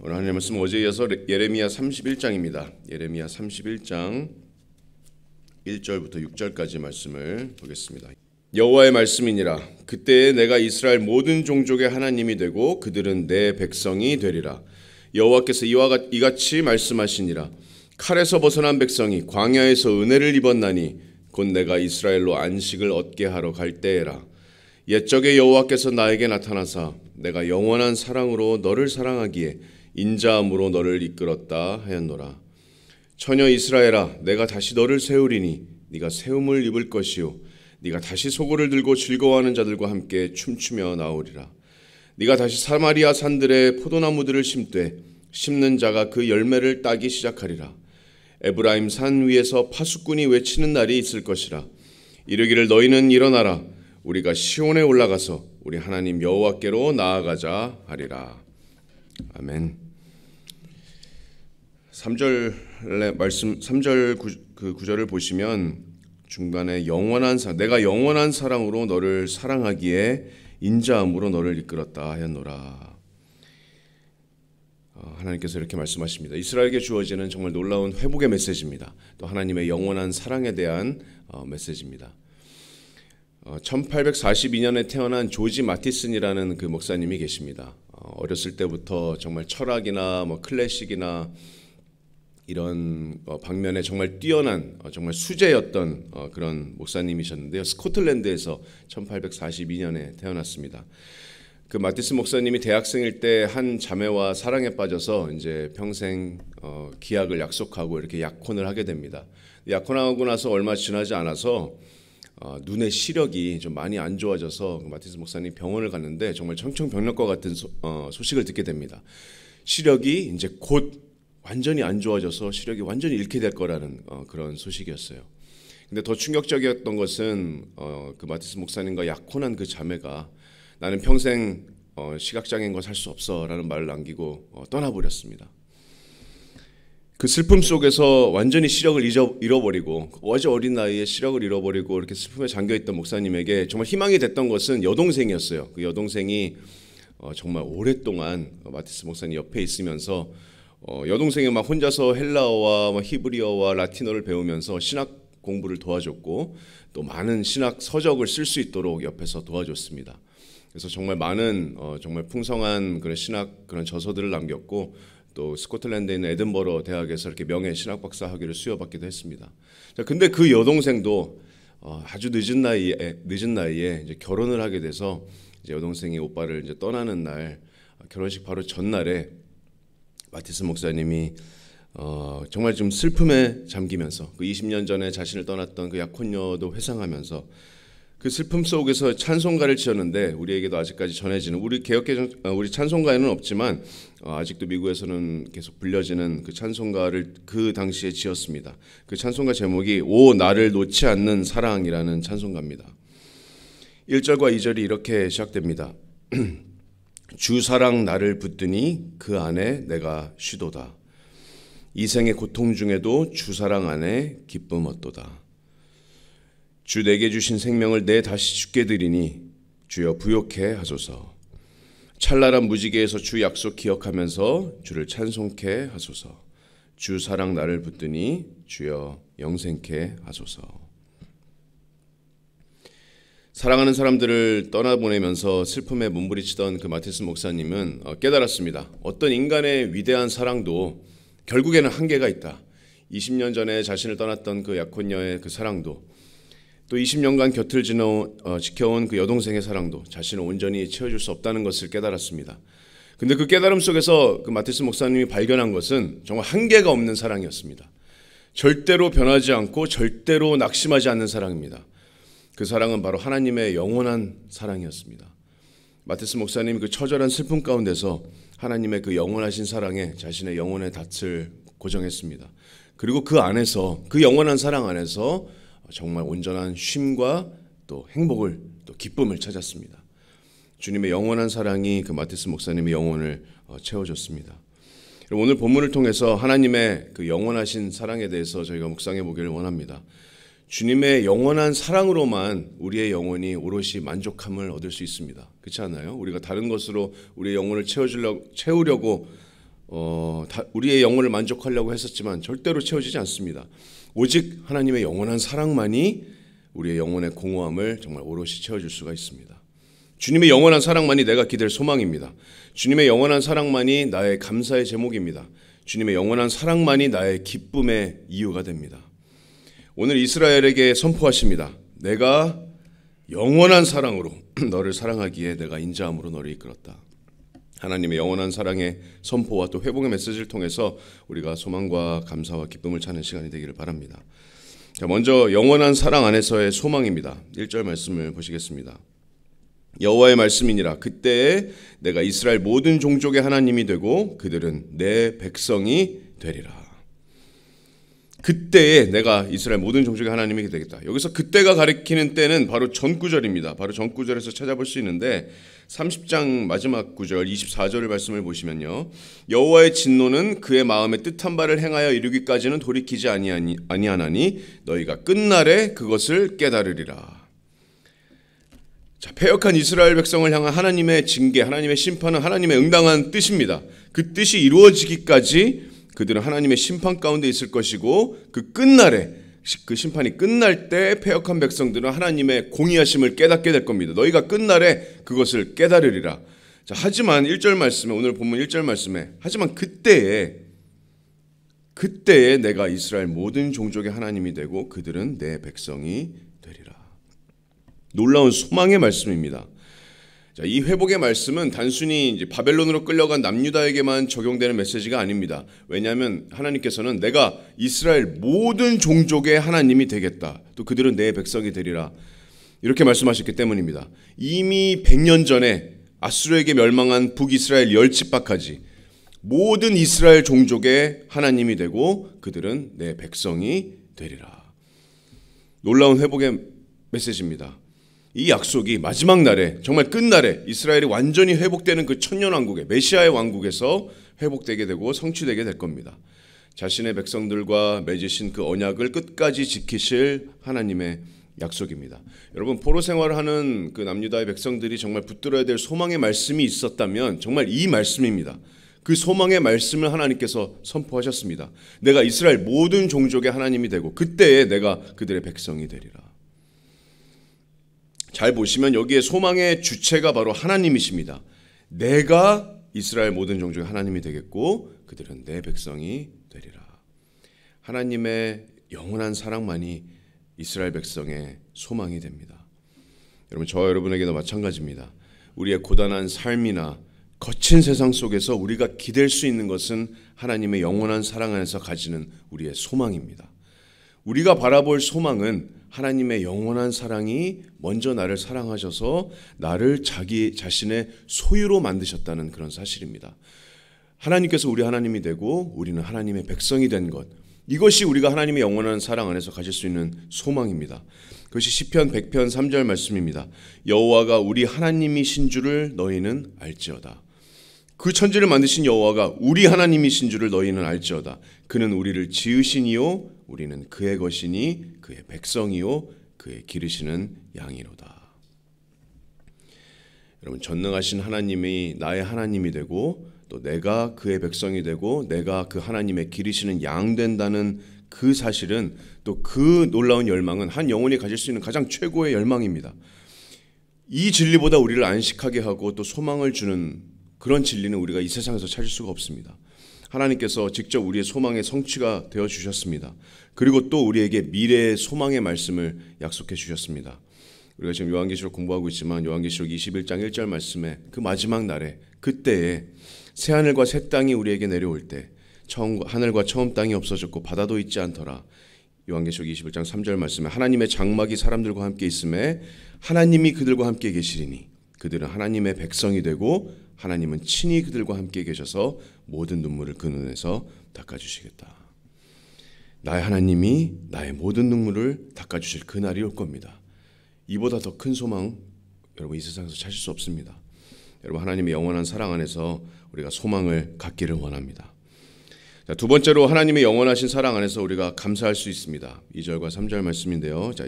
오늘 하나님의 말씀 어제 이어서 예레미야 31장입니다. 예레미야 31장 1절부터 6절까지 말씀을 보겠습니다. 여호와의 말씀이니라. 그때에 내가 이스라엘 모든 종족의 하나님이 되고 그들은 내 백성이 되리라. 여호와께서 이같이 말씀하시니라. 칼에서 벗어난 백성이 광야에서 은혜를 입었나니 곧 내가 이스라엘로 안식을 얻게 하러 갈 때에라. 옛적에 여호와께서 나에게 나타나사 내가 영원한 사랑으로 너를 사랑하기에 인자함으로 너를 이끌었다 하였노라. 처녀 이스라엘아, 내가 다시 너를 세우리니 네가 세움을 입을 것이요 네가 다시 소고를 들고 즐거워하는 자들과 함께 춤추며 나오리라. 네가 다시 사마리아 산들에 포도나무들을 심되 심는 자가 그 열매를 따기 시작하리라. 에브라임 산 위에서 파수꾼이 외치는 날이 있을 것이라. 이르기를 너희는 일어나라. 우리가 시온에 올라가서 우리 하나님 여호와께로 나아가자 하리라. 아멘. 3절의 말씀 3절 그 구절을 보시면 중간에 내가 영원한 사랑으로 너를 사랑하기에 인자함으로 너를 이끌었다 하였노라. 하나님께서 이렇게 말씀하십니다. 이스라엘에게 주어지는 정말 놀라운 회복의 메시지입니다. 또 하나님의 영원한 사랑에 대한 메시지입니다. 1842년에 태어난 조지 마티슨이라는 그 목사님이 계십니다. 어렸을 때부터 정말 철학이나 클래식이나 이런 방면에 정말 뛰어난 정말 수재였던 그런 목사님이셨는데요. 스코틀랜드에서 1842년에 태어났습니다. 그 마티슨 목사님이 대학생일 때 한 자매와 사랑에 빠져서 이제 평생 기약을 약속하고 이렇게 약혼을 하게 됩니다. 약혼하고 나서 얼마 지나지 않아서 눈의 시력이 좀 많이 안 좋아져서 마티슨 목사님 병원을 갔는데 정말 청천벽력과 같은 소식을 듣게 됩니다. 시력이 이제 곧 완전히 안 좋아져서 시력이 완전히 잃게 될 거라는 그런 소식이었어요. 근데 더 충격적이었던 것은 그 마티슨 목사님과 약혼한 그 자매가 나는 평생 시각장애인과 살 수 없어라는 말을 남기고 떠나버렸습니다. 그 슬픔 속에서 완전히 시력을 잃어버리고 아주 어린 나이에 시력을 잃어버리고 이렇게 슬픔에 잠겨있던 목사님에게 정말 희망이 됐던 것은 여동생이었어요. 그 여동생이 정말 오랫동안 마티스 목사님 옆에 있으면서 여동생이 막 혼자서 헬라어와 히브리어와 라틴어를 배우면서 신학 공부를 도와줬고 또 많은 신학 서적을 쓸 수 있도록 옆에서 도와줬습니다. 그래서 정말 많은 정말 풍성한 그런 신학 그런 저서들을 남겼고 또 스코틀랜드에 있는 에든버러 대학에서 이렇게 명예 신학 박사 학위를 수여받기도 했습니다. 자, 근데 그 여동생도 아주 늦은 나이에 이제 결혼을 하게 돼서 이제 여동생이 오빠를 이제 떠나는 날 결혼식 바로 전날에 마티슨 목사님이 정말 좀 슬픔에 잠기면서 그 20년 전에 자신을 떠났던 그 약혼녀도 회상하면서 그 슬픔 속에서 찬송가를 지었는데 우리에게도 아직까지 전해지는 우리 찬송가에는 없지만 아직도 미국에서는 계속 불려지는 그 찬송가를 그 당시에 지었습니다. 그 찬송가 제목이 오 나를 놓지 않는 사랑이라는 찬송가입니다. 1절과 2절이 이렇게 시작됩니다. 주 사랑 나를 붙드니 그 안에 내가 쉬도다. 이생의 고통 중에도 주 사랑 안에 기쁨 얻도다. 주 내게 주신 생명을 내 다시 주께 드리니 주여 부욕해 하소서. 찰나란 무지개에서 주 약속 기억하면서 주를 찬송케 하소서. 주 사랑 나를 붙드니 주여 영생케 하소서. 사랑하는 사람들을 떠나보내면서 슬픔에 몸부리치던 그 마티슨 목사님은 깨달았습니다. 어떤 인간의 위대한 사랑도 결국에는 한계가 있다. 20년 전에 자신을 떠났던 그 약혼녀의 그 사랑도 또 20년간 곁을 지켜온 그 여동생의 사랑도 자신을 온전히 채워줄 수 없다는 것을 깨달았습니다. 근데 그 깨달음 속에서 그 마티슨 목사님이 발견한 것은 정말 한계가 없는 사랑이었습니다. 절대로 변하지 않고 절대로 낙심하지 않는 사랑입니다. 그 사랑은 바로 하나님의 영원한 사랑이었습니다. 마티슨 목사님이 그 처절한 슬픔 가운데서 하나님의 그 영원하신 사랑에 자신의 영혼의 닻을 고정했습니다. 그리고 그 안에서 그 영원한 사랑 안에서 정말 온전한 쉼과 또 행복을 또 기쁨을 찾았습니다. 주님의 영원한 사랑이 그 마티슨 목사님의 영혼을 채워줬습니다. 오늘 본문을 통해서 하나님의 그 영원하신 사랑에 대해서 저희가 묵상해 보기를 원합니다. 주님의 영원한 사랑으로만 우리의 영혼이 오롯이 만족함을 얻을 수 있습니다. 그렇지 않나요? 우리가 다른 것으로 우리의 영혼을 채우려고 우리의 영혼을 만족하려고 했었지만 절대로 채워지지 않습니다. 오직 하나님의 영원한 사랑만이 우리의 영혼의 공허함을 정말 오롯이 채워줄 수가 있습니다. 주님의 영원한 사랑만이 내가 기댈 소망입니다. 주님의 영원한 사랑만이 나의 감사의 제목입니다. 주님의 영원한 사랑만이 나의 기쁨의 이유가 됩니다. 오늘 이스라엘에게 선포하십니다. 내가 영원한 사랑으로 너를 사랑하기에 내가 인자함으로 너를 이끌었다. 하나님의 영원한 사랑의 선포와 또 회복의 메시지를 통해서 우리가 소망과 감사와 기쁨을 찾는 시간이 되기를 바랍니다. 자, 먼저 영원한 사랑 안에서의 소망입니다. 1절 말씀을 보시겠습니다. 여호와의 말씀이니라. 그때에 내가 이스라엘 모든 종족의 하나님이 되고 그들은 내 백성이 되리라. 그때에 내가 이스라엘 모든 종족의 하나님이 되겠다. 여기서 그때가 가리키는 때는 바로 전구절입니다. 바로 전구절에서 찾아볼 수 있는데 30장 마지막 구절 24절의 말씀을 보시면요. 여호와의 진노는 그의 마음에 뜻한 바를 행하여 이루기까지는 돌이키지 아니하나니 너희가 끝날에 그것을 깨달으리라. 자, 패역한 이스라엘 백성을 향한 하나님의 징계, 하나님의 심판은 하나님의 응당한 뜻입니다. 그 뜻이 이루어지기까지 그들은 하나님의 심판 가운데 있을 것이고 그 끝날에 그 심판이 끝날 때 패역한 백성들은 하나님의 공의하심을 깨닫게 될 겁니다. 너희가 끝날에 그것을 깨달으리라. 자, 하지만 1절 말씀에 오늘 본문 1절 말씀에 하지만 그때에 내가 이스라엘 모든 종족의 하나님이 되고 그들은 내 백성이 되리라. 놀라운 소망의 말씀입니다. 자, 이 회복의 말씀은 단순히 이제 바벨론으로 끌려간 남유다에게만 적용되는 메시지가 아닙니다. 왜냐하면 하나님께서는 내가 이스라엘 모든 종족의 하나님이 되겠다. 또 그들은 내 백성이 되리라. 이렇게 말씀하셨기 때문입니다. 이미 100년 전에 아수르에게 멸망한 북이스라엘 10지파까지 모든 이스라엘 종족의 하나님이 되고 그들은 내 백성이 되리라. 놀라운 회복의 메시지입니다. 이 약속이 마지막 날에 정말 끝날에 이스라엘이 완전히 회복되는 그 천년왕국의 메시아의 왕국에서 회복되게 되고 성취되게 될 겁니다. 자신의 백성들과 맺으신 그 언약을 끝까지 지키실 하나님의 약속입니다. 여러분, 포로 생활을 하는 그 남유다의 백성들이 정말 붙들어야 될 소망의 말씀이 있었다면 정말 이 말씀입니다. 그 소망의 말씀을 하나님께서 선포하셨습니다. 내가 이스라엘 모든 종족의 하나님이 되고 그때에 내가 그들의 백성이 되리라. 잘 보시면 여기에 소망의 주체가 바로 하나님이십니다. 내가 이스라엘 모든 종족의 하나님이 되겠고 그들은 내 백성이 되리라. 하나님의 영원한 사랑만이 이스라엘 백성의 소망이 됩니다. 여러분, 저와 여러분에게도 마찬가지입니다. 우리의 고단한 삶이나 거친 세상 속에서 우리가 기댈 수 있는 것은 하나님의 영원한 사랑 안에서 가지는 우리의 소망입니다. 우리가 바라볼 소망은 하나님의 영원한 사랑이 먼저 나를 사랑하셔서 나를 자기 자신의 소유로 만드셨다는 그런 사실입니다. 하나님께서 우리 하나님이 되고 우리는 하나님의 백성이 된 것, 이것이 우리가 하나님의 영원한 사랑 안에서 가질 수 있는 소망입니다. 그것이 시편 100편 3절 말씀입니다. 여호와가 우리 하나님이신 줄을 너희는 알지어다. 그 천지를 만드신 여호와가 우리 하나님이신 줄을 너희는 알지어다. 그는 우리를 지으시니요 우리는 그의 것이니 그의 백성이요 그의 기르시는 양이로다. 여러분, 전능하신 하나님이 나의 하나님이 되고 또 내가 그의 백성이 되고 내가 그 하나님의 기르시는 양 된다는 그 사실은 또 그 놀라운 열망은 한 영혼이 가질 수 있는 가장 최고의 열망입니다. 이 진리보다 우리를 안식하게 하고 또 소망을 주는 그런 진리는 우리가 이 세상에서 찾을 수가 없습니다. 하나님께서 직접 우리의 소망의 성취가 되어 주셨습니다. 그리고 또 우리에게 미래의 소망의 말씀을 약속해 주셨습니다. 우리가 지금 요한계시록 공부하고 있지만 요한계시록 21장 1절 말씀에 그 마지막 날에 그때에 새하늘과 새 땅이 우리에게 내려올 때 하늘과 처음 땅이 없어졌고 바다도 있지 않더라. 요한계시록 21장 3절 말씀에 하나님의 장막이 사람들과 함께 있음에 하나님이 그들과 함께 계시리니 그들은 하나님의 백성이 되고 하나님은 친히 그들과 함께 계셔서 모든 눈물을 그 눈에서 닦아주시겠다. 나의 하나님이 나의 모든 눈물을 닦아주실 그날이 올 겁니다. 이보다 더 큰 소망 여러분 이 세상에서 찾을 수 없습니다. 여러분, 하나님의 영원한 사랑 안에서 우리가 소망을 갖기를 원합니다. 자, 두 번째로 하나님의 영원하신 사랑 안에서 우리가 감사할 수 있습니다. 2절과 3절 말씀인데요. 자,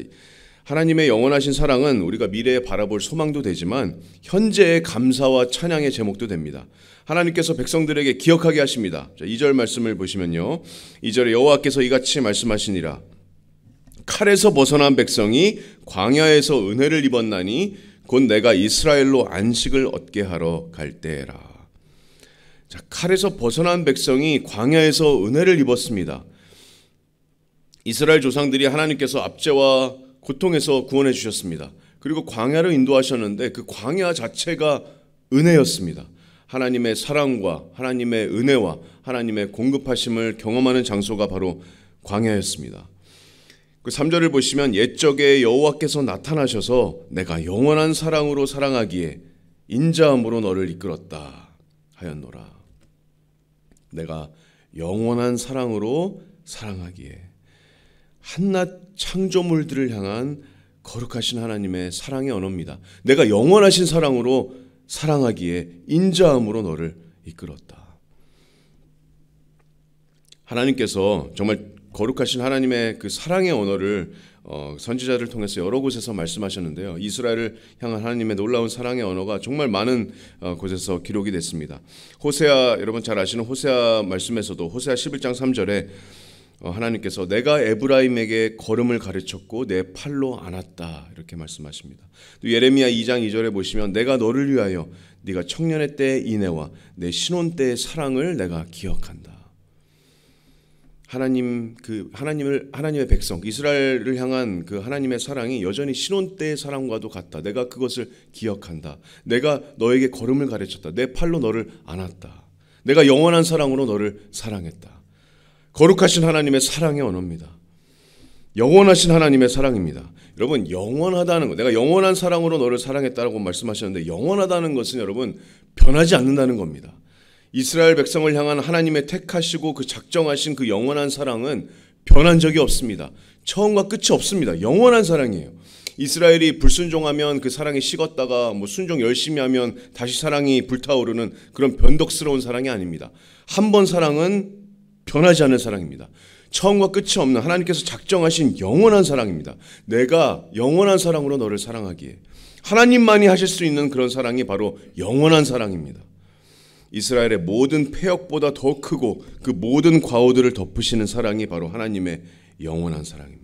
하나님의 영원하신 사랑은 우리가 미래에 바라볼 소망도 되지만 현재의 감사와 찬양의 제목도 됩니다. 하나님께서 백성들에게 기억하게 하십니다. 2절 말씀을 보시면요. 2절에 여호와께서 이같이 말씀하시니라. 칼에서 벗어난 백성이 광야에서 은혜를 입었나니 곧 내가 이스라엘로 안식을 얻게 하러 갈 때라. 자, 칼에서 벗어난 백성이 광야에서 은혜를 입었습니다. 이스라엘 조상들이 하나님께서 압제와 고통에서 구원해 주셨습니다. 그리고 광야로 인도하셨는데 그 광야 자체가 은혜였습니다. 하나님의 사랑과 하나님의 은혜와 하나님의 공급하심을 경험하는 장소가 바로 광야였습니다. 그 3절을 보시면 옛적에 여호와께서 나타나셔서 내가 영원한 사랑으로 사랑하기에 인자함으로 너를 이끌었다 하였노라. 내가 영원한 사랑으로 사랑하기에 한낱 창조물들을 향한 거룩하신 하나님의 사랑의 언어입니다. 내가 영원하신 사랑으로 사랑하기에 인자함으로 너를 이끌었다. 하나님께서 정말 거룩하신 하나님의 그 사랑의 언어를 선지자를 통해서 여러 곳에서 말씀하셨는데요. 이스라엘을 향한 하나님의 놀라운 사랑의 언어가 정말 많은 곳에서 기록이 됐습니다. 호세아, 여러분 잘 아시는 호세아 말씀에서도 호세아 11장 3절에 하나님께서 내가 에브라임에게 걸음을 가르쳤고 내 팔로 안았다 이렇게 말씀하십니다. 또 예레미야 2장 2절에 보시면 내가 너를 위하여 네가 청년의 때의 인애와 내 신혼 때의 사랑을 내가 기억한다. 하나님의 백성 이스라엘을 향한 그 하나님의 사랑이 여전히 신혼 때의 사랑과도 같다. 내가 그것을 기억한다. 내가 너에게 걸음을 가르쳤다. 내 팔로 너를 안았다. 내가 영원한 사랑으로 너를 사랑했다. 거룩하신 하나님의 사랑의 언어입니다. 영원하신 하나님의 사랑입니다. 여러분 영원하다는 것, 내가 영원한 사랑으로 너를 사랑했다라고 말씀하셨는데 영원하다는 것은 여러분 변하지 않는다는 겁니다. 이스라엘 백성을 향한 하나님의 택하시고 그 작정하신 그 영원한 사랑은 변한 적이 없습니다. 처음과 끝이 없습니다. 영원한 사랑이에요. 이스라엘이 불순종하면 그 사랑이 식었다가 순종 열심히 하면 다시 사랑이 불타오르는 그런 변덕스러운 사랑이 아닙니다. 한 번 사랑은 변하지 않는 사랑입니다. 처음과 끝이 없는 하나님께서 작정하신 영원한 사랑입니다. 내가 영원한 사랑으로 너를 사랑하기에 하나님만이 하실 수 있는 그런 사랑이 바로 영원한 사랑입니다. 이스라엘의 모든 패역보다 더 크고 그 모든 과오들을 덮으시는 사랑이 바로 하나님의 영원한 사랑입니다.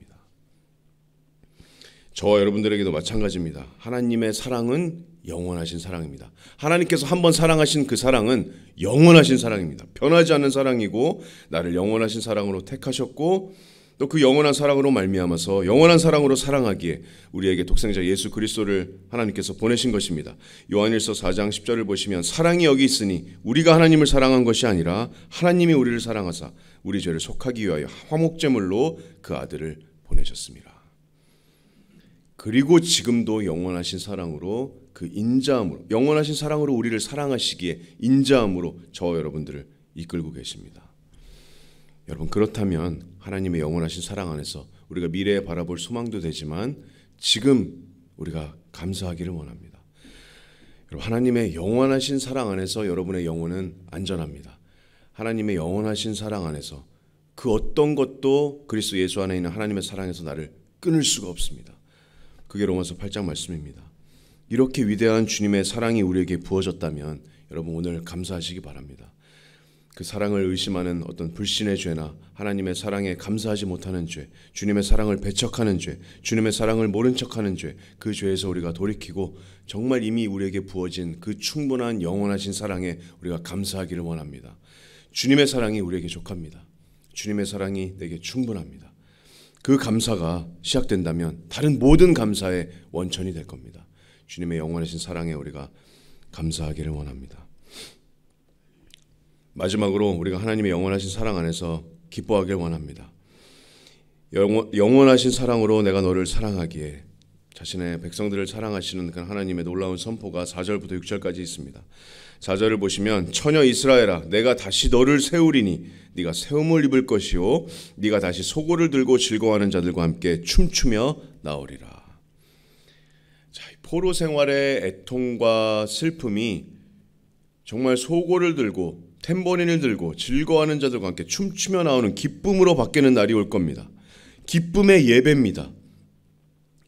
저와 여러분들에게도 마찬가지입니다. 하나님의 사랑은 영원하신 사랑입니다. 하나님께서 한번 사랑하신 그 사랑은 영원하신 사랑입니다. 변하지 않는 사랑이고 나를 영원하신 사랑으로 택하셨고 또 그 영원한 사랑으로 말미암아서 영원한 사랑으로 사랑하기에 우리에게 독생자 예수 그리스도를 하나님께서 보내신 것입니다. 요한일서 4장 10절을 보시면 사랑이 여기 있으니 우리가 하나님을 사랑한 것이 아니라 하나님이 우리를 사랑하사 우리 죄를 속하기 위하여 화목제물로 그 아들을 보내셨습니다. 그리고 지금도 영원하신 사랑으로 그 인자함으로 영원하신 사랑으로 우리를 사랑하시기에 인자함으로 저와 여러분들을 이끌고 계십니다. 여러분 그렇다면 하나님의 영원하신 사랑 안에서 우리가 미래에 바라볼 소망도 되지만 지금 우리가 감사하기를 원합니다. 여러분 하나님의 영원하신 사랑 안에서 여러분의 영혼은 안전합니다. 하나님의 영원하신 사랑 안에서 그 어떤 것도 그리스도 예수 안에 있는 하나님의 사랑에서 나를 끊을 수가 없습니다. 그게 로마서 8장 말씀입니다. 이렇게 위대한 주님의 사랑이 우리에게 부어졌다면 여러분 오늘 감사하시기 바랍니다. 그 사랑을 의심하는 어떤 불신의 죄나 하나님의 사랑에 감사하지 못하는 죄, 주님의 사랑을 배척하는 죄, 주님의 사랑을 모른 척하는 죄, 그 죄에서 우리가 돌이키고 정말 이미 우리에게 부어진 그 충분한 영원하신 사랑에 우리가 감사하기를 원합니다. 주님의 사랑이 우리에게 족합니다. 주님의 사랑이 내게 충분합니다. 그 감사가 시작된다면 다른 모든 감사의 원천이 될 겁니다. 주님의 영원하신 사랑에 우리가 감사하기를 원합니다. 마지막으로 우리가 하나님의 영원하신 사랑 안에서 기뻐하길 원합니다. 영원하신 사랑으로 내가 너를 사랑하기에 자신의 백성들을 사랑하시는 그 하나님의 놀라운 선포가 4절부터 6절까지 있습니다. 4절을 보시면 처녀 이스라엘아 내가 다시 너를 세우리니 네가 세움을 입을 것이요 네가 다시 소고를 들고 즐거워하는 자들과 함께 춤추며 나오리라. 자, 포로 생활의 애통과 슬픔이 정말 소고를 들고 탬버린을 들고 즐거워하는 자들과 함께 춤추며 나오는 기쁨으로 바뀌는 날이 올 겁니다. 기쁨의 예배입니다.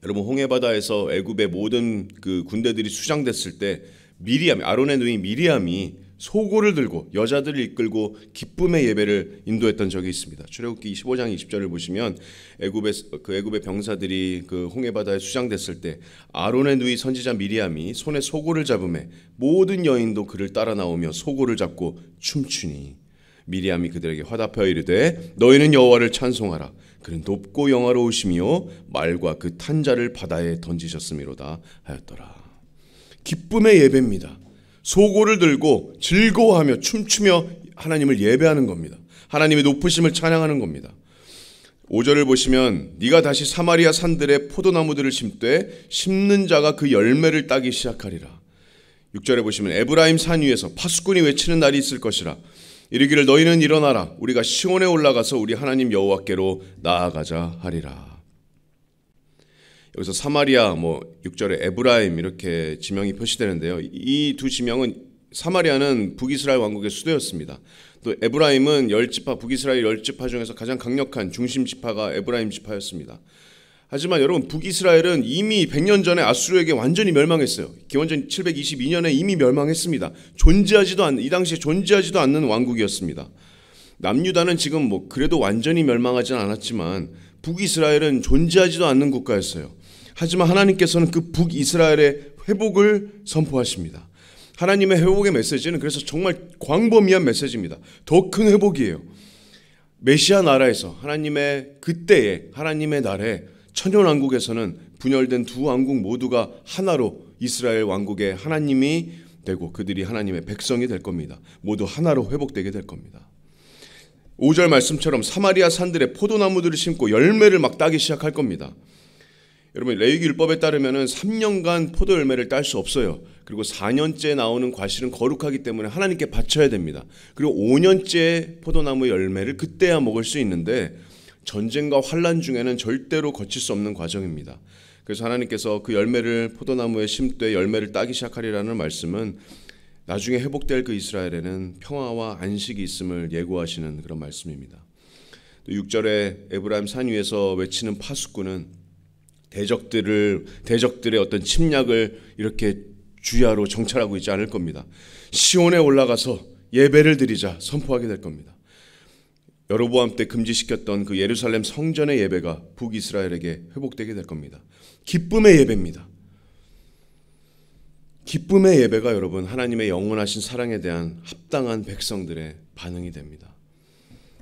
여러분, 홍해바다에서 애굽의 모든 그 군대들이 수장됐을 때 미리암, 아론의 누이 미리암이 소고를 들고 여자들을 이끌고 기쁨의 예배를 인도했던 적이 있습니다. 출애굽기 15장 20절을 보시면 애굽의 병사들이 그 홍해바다에 수장됐을 때 아론의 누이 선지자 미리암이 손에 소고를 잡음에 모든 여인도 그를 따라 나오며 소고를 잡고 춤추니 미리암이 그들에게 화답하여 이르되 너희는 여호와를 찬송하라. 그는 높고 영화로우시며 말과 그 탄자를 바다에 던지셨음이로다 하였더라. 기쁨의 예배입니다. 소고를 들고 즐거워하며 춤추며 하나님을 예배하는 겁니다. 하나님의 높으심을 찬양하는 겁니다. 5절을 보시면 네가 다시 사마리아 산들의 포도나무들을 심되 심는 자가 그 열매를 따기 시작하리라. 6절에 보시면 에브라임 산 위에서 파수꾼이 외치는 날이 있을 것이라. 이르기를 너희는 일어나라. 우리가 시온에 올라가서 우리 하나님 여호와께로 나아가자 하리라. 여기서 사마리아 6절에 에브라임 이렇게 지명이 표시되는데요. 이 두 지명은 사마리아는 북이스라엘 왕국의 수도였습니다. 또 에브라임은 북이스라엘 10지파 중에서 가장 강력한 중심 지파가 에브라임 지파였습니다. 하지만 여러분, 북이스라엘은 이미 100년 전에 아수르에게 완전히 멸망했어요. 기원전 722년에 이미 멸망했습니다. 이 당시에 존재하지도 않는 왕국이었습니다. 남유다는 지금 그래도 완전히 멸망하진 않았지만 북이스라엘은 존재하지도 않는 국가였어요. 하지만 하나님께서는 그 북이스라엘의 회복을 선포하십니다. 하나님의 회복의 메시지는 그래서 정말 광범위한 메시지입니다. 더 큰 회복이에요. 메시아 나라에서 하나님의 날에 천년왕국에서는 분열된 두 왕국 모두가 하나로 이스라엘 왕국의 하나님이 되고 그들이 하나님의 백성이 될 겁니다. 모두 하나로 회복되게 될 겁니다. 5절 말씀처럼 사마리아 산들의 포도나무들을 심고 열매를 막 따기 시작할 겁니다. 여러분, 레위기 율법에 따르면 3년간 포도 열매를 딸 수 없어요. 그리고 4년째 나오는 과실은 거룩하기 때문에 하나님께 바쳐야 됩니다. 그리고 5년째 포도나무 열매를 그때야 먹을 수 있는데 전쟁과 환란 중에는 절대로 거칠 수 없는 과정입니다. 그래서 하나님께서 그 열매를 포도나무에 심되 열매를 따기 시작하리라는 말씀은 나중에 회복될 그 이스라엘에는 평화와 안식이 있음을 예고하시는 그런 말씀입니다. 또 6절에 에브라임 산 위에서 외치는 파수꾼은 대적들의 어떤 침략을 이렇게 주야로 정찰하고 있지 않을 겁니다. 시온에 올라가서 예배를 드리자 선포하게 될 겁니다. 여로보암 때 금지시켰던 그 예루살렘 성전의 예배가 북이스라엘에게 회복되게 될 겁니다. 기쁨의 예배입니다. 기쁨의 예배가 여러분, 하나님의 영원하신 사랑에 대한 합당한 백성들의 반응이 됩니다.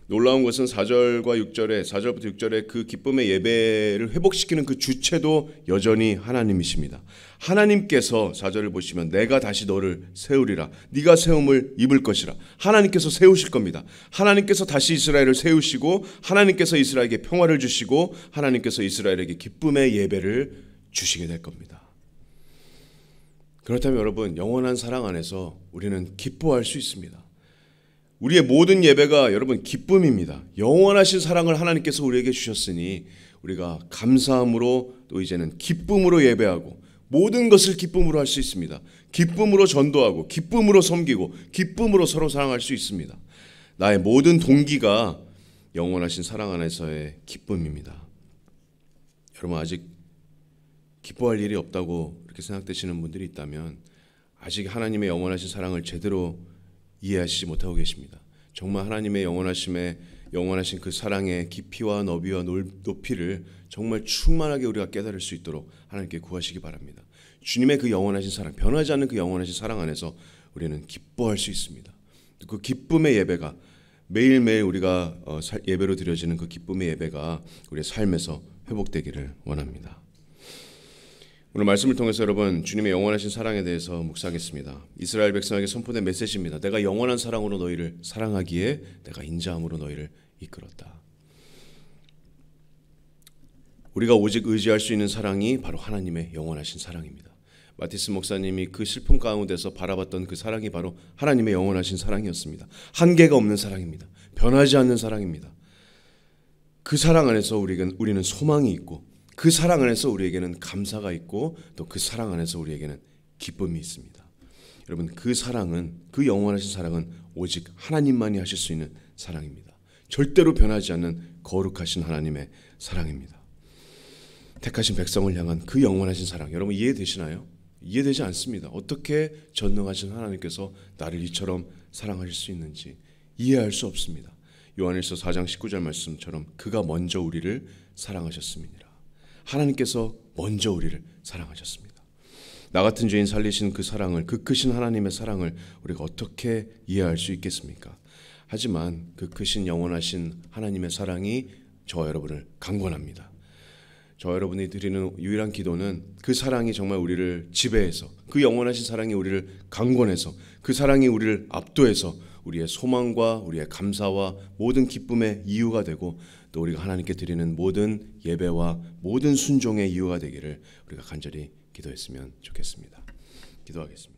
놀라운 것은 4절부터 6절에 그 기쁨의 예배를 회복시키는 그 주체도 여전히 하나님이십니다. 하나님께서 4절을 보시면 내가 다시 너를 세우리라. 네가 세움을 입을 것이라. 하나님께서 세우실 겁니다. 하나님께서 다시 이스라엘을 세우시고 하나님께서 이스라엘에게 평화를 주시고 하나님께서 이스라엘에게 기쁨의 예배를 주시게 될 겁니다. 그렇다면 여러분, 영원한 사랑 안에서 우리는 기뻐할 수 있습니다. 우리의 모든 예배가 여러분 기쁨입니다. 영원하신 사랑을 하나님께서 우리에게 주셨으니 우리가 감사함으로 또 이제는 기쁨으로 예배하고 모든 것을 기쁨으로 할 수 있습니다. 기쁨으로 전도하고 기쁨으로 섬기고 기쁨으로 서로 사랑할 수 있습니다. 나의 모든 동기가 영원하신 사랑 안에서의 기쁨입니다. 여러분, 아직 기뻐할 일이 없다고 이렇게 생각되시는 분들이 있다면 아직 하나님의 영원하신 사랑을 제대로 이해하시지 못하고 계십니다. 정말 하나님의 영원하신 그 사랑의 깊이와 너비와 높이를 정말 충만하게 우리가 깨달을 수 있도록 하나님께 구하시기 바랍니다. 주님의 그 영원하신 사랑, 변하지 않는 그 영원하신 사랑 안에서 우리는 기뻐할 수 있습니다. 그 기쁨의 예배가 매일매일 우리가 예배로 드려지는 그 기쁨의 예배가 우리의 삶에서 회복되기를 원합니다. 오늘 말씀을 통해서 여러분, 주님의 영원하신 사랑에 대해서 묵상했습니다. 이스라엘 백성에게 선포된 메시지입니다. 내가 영원한 사랑으로 너희를 사랑하기에 내가 인자함으로 너희를 이끌었다. 우리가 오직 의지할 수 있는 사랑이 바로 하나님의 영원하신 사랑입니다. 마티스 목사님이 그 슬픔 가운데서 바라봤던 그 사랑이 바로 하나님의 영원하신 사랑이었습니다. 한계가 없는 사랑입니다. 변하지 않는 사랑입니다. 그 사랑 안에서 우리는 소망이 있고 그 사랑 안에서 우리에게는 감사가 있고 또 그 사랑 안에서 우리에게는 기쁨이 있습니다. 여러분, 그 사랑은, 그 영원하신 사랑은 오직 하나님만이 하실 수 있는 사랑입니다. 절대로 변하지 않는 거룩하신 하나님의 사랑입니다. 택하신 백성을 향한 그 영원하신 사랑, 여러분 이해되시나요? 이해되지 않습니다. 어떻게 전능하신 하나님께서 나를 이처럼 사랑하실 수 있는지 이해할 수 없습니다. 요한일서 4장 19절 말씀처럼 그가 먼저 우리를 사랑하셨습니다. 하나님께서 먼저 우리를 사랑하셨습니다. 나 같은 죄인 살리신 그 사랑을, 그 크신 하나님의 사랑을 우리가 어떻게 이해할 수 있겠습니까? 하지만 그 크신 영원하신 하나님의 사랑이 저와 여러분을 강권합니다. 저와 여러분이 드리는 유일한 기도는 그 사랑이 정말 우리를 지배해서, 그 영원하신 사랑이 우리를 강권해서, 그 사랑이 우리를 압도해서 우리의 소망과 우리의 감사와 모든 기쁨의 이유가 되고, 또 우리가 하나님께 드리는 모든 예배와 모든 순종의 이유가 되기를 우리가 간절히 기도했으면 좋겠습니다. 기도하겠습니다.